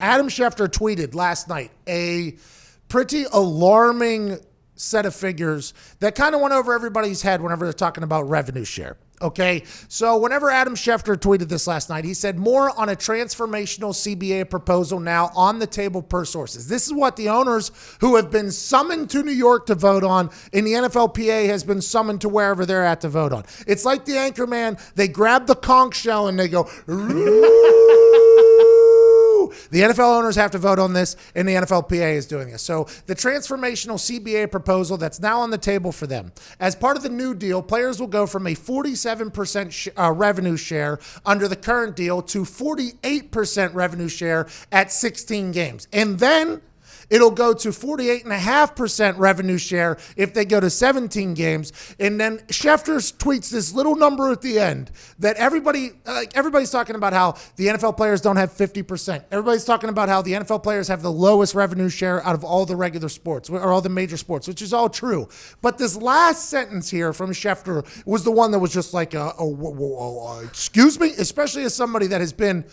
Adam Schefter tweeted last night a pretty alarming set of figures that kind of went over everybody's head whenever they're talking about revenue share. Okay, so whenever Adam Schefter tweeted this last night, he said more on a transformational CBA proposal now on the table per sources. This is what the owners who have been summoned to New York to vote on, and the NFLPA has been summoned to wherever they're at to vote on. It's like the anchor man. They grab the conch shell and they go, the NFL owners have to vote on this, and the NFLPA is doing this. So the transformational CBA proposal that's now on the table for them. As part of the new deal, players will go from a 47% revenue share under the current deal to 48% revenue share at 16 games. And then it'll go to 48.5% revenue share if they go to 17 games. And then Schefter tweets this little number at the end that everybody's talking about how the NFL players don't have 50%. Everybody's talking about how the NFL players have the lowest revenue share out of all the regular sports or all the major sports, which is all true. But this last sentence here from Schefter was the one that was just like, excuse me, especially as somebody that has been,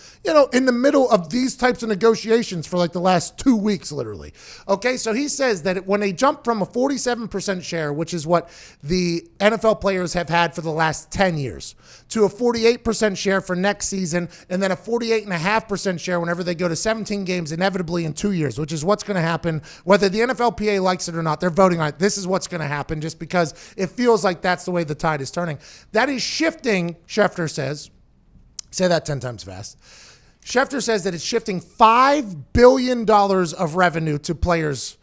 in the middle of these types of negotiations for like the last 2 weeks, literally. Okay, so he says that when they jump from a 47% share, which is what the NFL players have had for the last 10 years, to a 48% share for next season, and then a 48.5% share whenever they go to 17 games inevitably in 2 years, which is what's going to happen, whether the NFLPA likes it or not. They're voting on it. This is what's going to happen just because it feels like that's the way the tide is turning. That is shifting, Schefter says. Say that 10 times fast. Schefter says that it's shifting $5 billion of revenue to players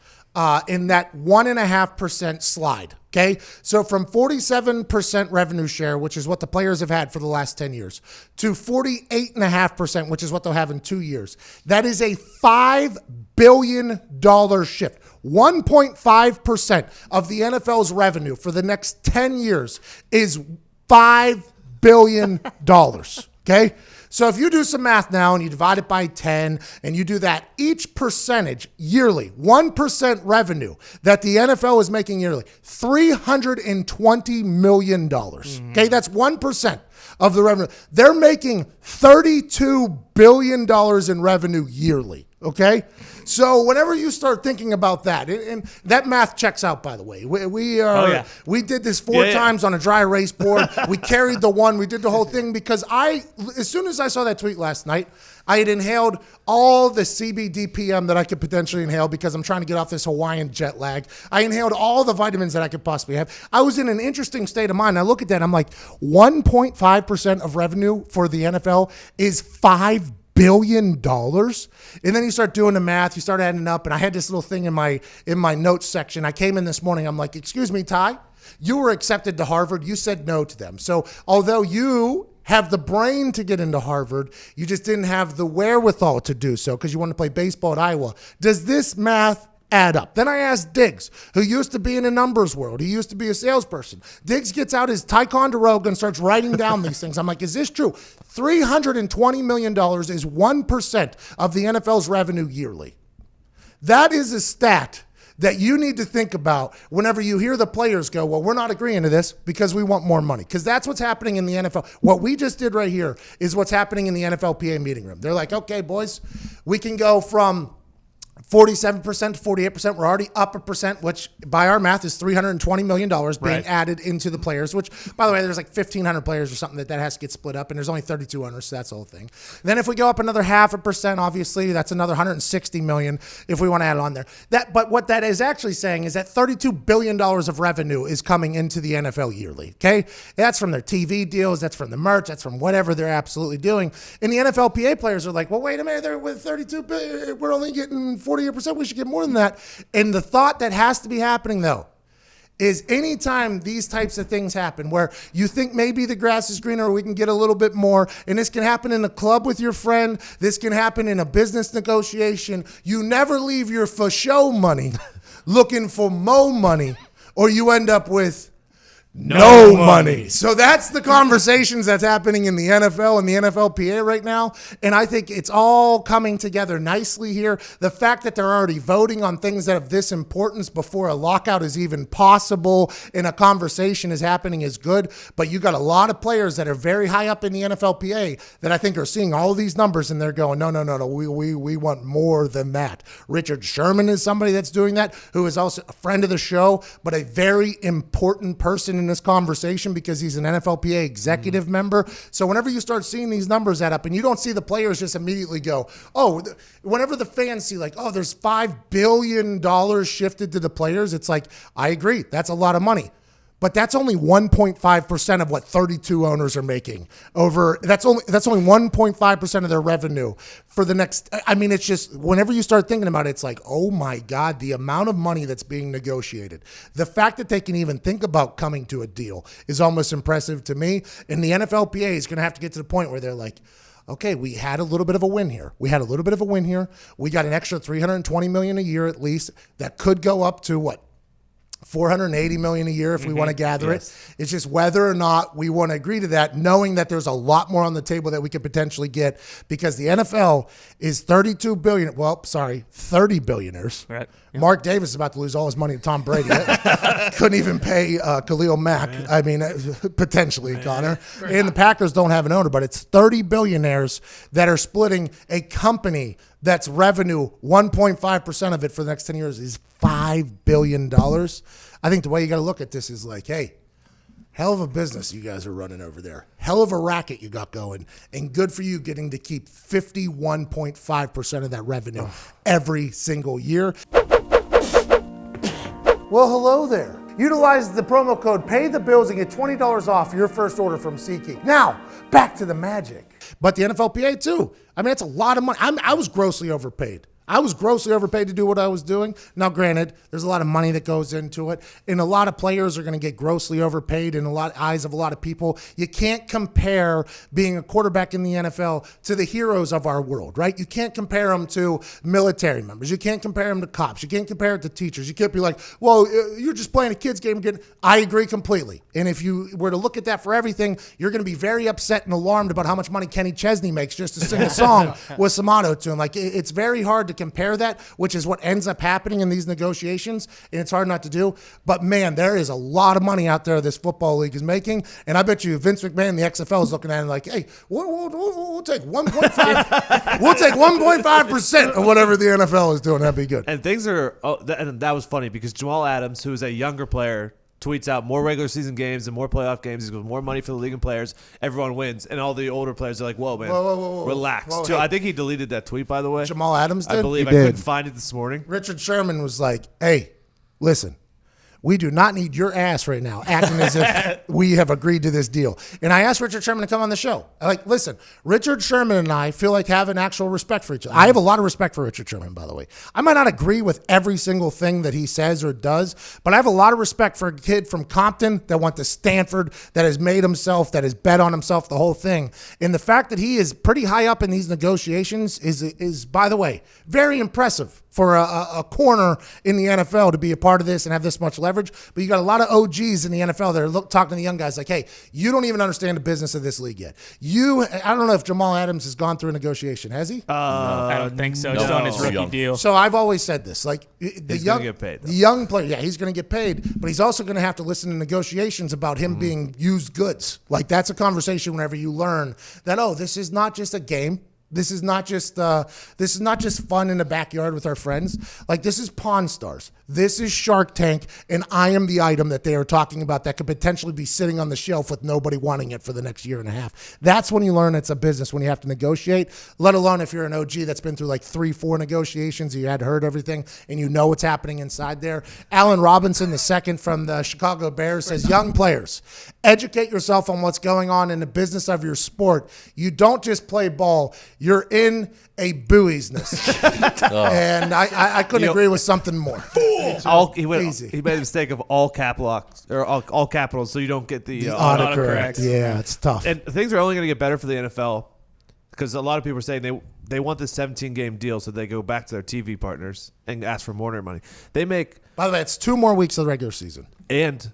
in that 1.5% slide. Okay, so from 47% revenue share, which is what the players have had for the last 10 years, to 48.5%, which is what they'll have in 2 years. That is a $5 billion shift. 1.5% of the NFL's revenue for the next 10 years is $5 billion. Okay? So if you do some math now and you divide it by 10 and you do that, each percentage yearly, 1% revenue that the NFL is making yearly, $320 million. Okay, that's 1% of the revenue. They're making $32 billion in revenue yearly. Okay, so whenever you start thinking about that, and that math checks out, by the way. We did this four times on a dry erase board. We carried the one. We did the whole thing because as soon as I saw that tweet last night, I had inhaled all the CBD-PM that I could potentially inhale because I'm trying to get off this Hawaiian jet lag. I inhaled all the vitamins that I could possibly have. I was in an interesting state of mind. I look at that, I'm like, 1.5% of revenue for the NFL is $5 billion. And then you start doing the math, you start adding it up, and I had this little thing in my notes section. I came in this morning, I'm like, excuse me, Ty, you were accepted to Harvard. You said no to them. So although you have the brain to get into Harvard, you just didn't have the wherewithal to do so because you wanted to play baseball at Iowa. Does this math add up? Then I asked Diggs, who used to be in a numbers world. He used to be a salesperson. Diggs gets out his Ticonderoga and starts writing down these things. I'm like, is this true? $320 million is 1% of the NFL's revenue yearly. That is a stat that you need to think about whenever you hear the players go, well, we're not agreeing to this because we want more money. Because that's what's happening in the NFL. What we just did right here is what's happening in the NFLPA meeting room. They're like, okay, boys, we can go from 47% to 48%. We're already up a percent, which by our math is $320 million being added into the players, which, by the way, there's like 1,500 players or something that has to get split up, and there's only 32 owners, so that's the whole thing. Then if we go up another 0.5%, obviously, that's another $160 million if we want to add it on there. But what that is actually saying is that $32 billion of revenue is coming into the NFL yearly, okay? That's from their TV deals, that's from the merch, that's from whatever they're absolutely doing. And the NFLPA players are like, well, wait a minute, they're with $32 billion, we're only getting 48%, we should get more than that. And the thought that has to be happening, though, is anytime these types of things happen where you think maybe the grass is greener or we can get a little bit more, and this can happen in a club with your friend, this can happen in a business negotiation, you never leave your for show money looking for mo money, or you end up with no money. So that's the conversations that's happening in the NFL and the NFLPA right now. And I think it's all coming together nicely here. The fact that they're already voting on things that have this importance before a lockout is even possible and a conversation is happening is good. But you got a lot of players that are very high up in the NFLPA that I think are seeing all these numbers and they're going, no. We want more than that. Richard Sherman is somebody that's doing that, who is also a friend of the show, but a very important person in this conversation because he's an NFLPA executive member. So whenever you start seeing these numbers add up and you don't see the players just immediately go, whenever the fans see like, there's $5 billion shifted to the players, it's like, I agree, that's a lot of money. But that's only 1.5% of what 32 owners are making that's only 1.5% of their revenue for the next. I mean, it's just whenever you start thinking about it, it's like, oh my God, the amount of money that's being negotiated. The fact that they can even think about coming to a deal is almost impressive to me. And the NFLPA is going to have to get to the point where they're like, okay, we had a little bit of a win here. We got an extra $320 million a year at least that could go up to what? $480 million a year if we want to gather it. It's just whether or not we want to agree to that, knowing that there's a lot more on the table that we could potentially get because the NFL is 30 billionaires. Right. Yep. Mark Davis is about to lose all his money to Tom Brady. Couldn't even pay Khalil Mack. Right. I mean, potentially, right. Connor. Right. And the Packers don't have an owner, but it's 30 billionaires that are splitting a company that's revenue, 1.5% of it for the next 10 years is $5 billion. I think the way you got to look at this is like, hey, hell of a business you guys are running over there. Hell of a racket you got going. And good for you getting to keep 51.5% of that revenue every single year. Well, hello there. Utilize the promo code PAYTHEBILLS and get $20 off your first order from SeatGeek. Now, back to the magic. But the NFLPA too. I mean, it's a lot of money. I was grossly overpaid. I was grossly overpaid to do what I was doing. Now, granted, there's a lot of money that goes into it, and a lot of players are going to get grossly overpaid in eyes of a lot of people. You can't compare being a quarterback in the NFL to the heroes of our world, right? You can't compare them to military members. You can't compare them to cops. You can't compare it to teachers. You can't be like, well, you're just playing a kid's game again. I agree completely. And if you were to look at that for everything, you're going to be very upset and alarmed about how much money Kenny Chesney makes just to sing a song with some auto-tune. Like, it's very hard to compare that, which is what ends up happening in these negotiations, and it's hard not to do. But man, there is a lot of money out there this football league is making, and I bet you Vince McMahon, the XFL, is looking at it like, hey, we'll take 1.5, we'll take 1.5% of whatever the NFL is doing. That'd be good. And things are, and that was funny because Jamal Adams, who is a younger player, tweets out more regular season games and more playoff games. He's got more money for the league and players. Everyone wins. And all the older players are like, whoa, man, relax. Whoa, I think he deleted that tweet, by the way. Jamal Adams did? I believe. I couldn't find it this morning. Richard Sherman was like, hey, listen. We do not need your ass right now acting as if we have agreed to this deal. And I asked Richard Sherman to come on the show. Listen, Richard Sherman and I feel like have an actual respect for each other. I have a lot of respect for Richard Sherman, by the way. I might not agree with every single thing that he says or does, but I have a lot of respect for a kid from Compton that went to Stanford, that has made himself, that has bet on himself, the whole thing. And the fact that he is pretty high up in these negotiations is, by the way, very impressive for a corner in the NFL to be a part of this and have this much leverage. But you got a lot of OGs in the NFL that are talking to the young guys like, hey, you don't even understand the business of this league yet. I don't know if Jamal Adams has gone through a negotiation. Has he? I don't think so. He's on his rookie deal. So I've always said this. Like he's going to get paid. The young player, he's going to get paid, but he's also going to have to listen to negotiations about him being used goods. Like that's a conversation whenever you learn that, this is not just a game. This is not just fun in the backyard with our friends. Like, this is Pawn Stars. This is Shark Tank, and I am the item that they are talking about that could potentially be sitting on the shelf with nobody wanting it for the next year and a half. That's when you learn it's a business, when you have to negotiate, let alone if you're an OG that's been through like 3-4 negotiations, you had heard everything, and you know what's happening inside there. Allen Robinson, the second from the Chicago Bears, says, young players, educate yourself on what's going on in the business of your sport. You don't just play ball. You're in a buoysness. And I couldn't agree with something more. He made the mistake of all capitals, so you don't get the autocorrect. Yeah, it's tough. And things are only going to get better for the NFL because a lot of people are saying they want this 17-game deal so they go back to their TV partners and ask for more money. They make, by the way, it's 2 more weeks of the regular season and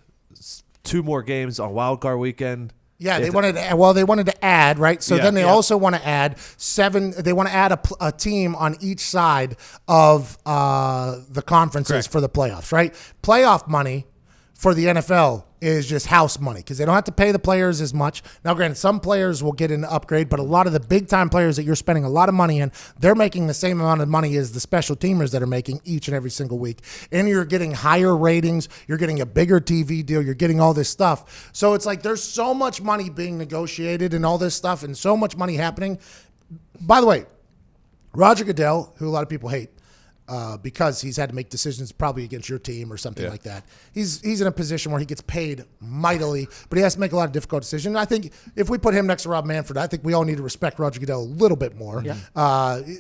2 more games on Wild Card Weekend. Yeah, they wanted to add, right? So then they also want to add 7. They want to add a team on each side of the conferences for the playoffs, right? Playoff money for the NFL is just house money because they don't have to pay the players as much. Now, granted, some players will get an upgrade, but a lot of the big-time players that you're spending a lot of money in, they're making the same amount of money as the special teamers that are making each and every single week. And you're getting higher ratings. You're getting a bigger TV deal. You're getting all this stuff. So it's like there's so much money being negotiated and all this stuff and so much money happening. By the way, Roger Goodell, who a lot of people hate, because he's had to make decisions probably against your team or something like that. He's in a position where he gets paid mightily, but he has to make a lot of difficult decisions. I think if we put him next to Rob Manfred, I think we all need to respect Roger Goodell a little bit more,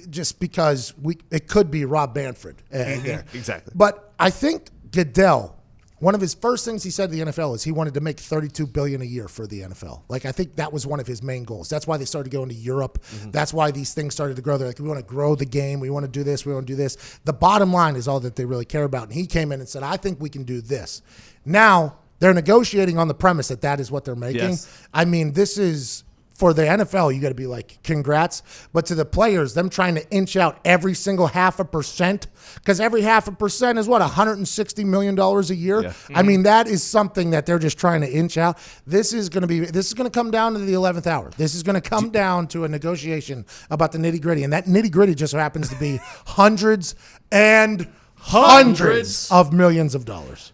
just because it could be Rob Manfred there. Exactly. But I think Goodell, one of his first things he said to the NFL is he wanted to make $32 billion a year for the NFL. Like, I think that was one of his main goals. That's why they started going to Europe. That's why these things started to grow. They're like, we want to grow the game. We want to do this. We want to do this. The bottom line is all that they really care about. And he came in and said, I think we can do this. Now, they're negotiating on the premise that that is what they're making. Yes. I mean, this is... For the NFL, you got to be like, congrats. But to the players, them trying to inch out every single 0.5%, because every 0.5% is what, $160 million a year? Yeah. I mean, that is something that they're just trying to inch out. This is going to come down to the 11th hour. This is going to come down to a negotiation about the nitty gritty. And that nitty gritty just so happens to be hundreds and hundreds of millions of dollars.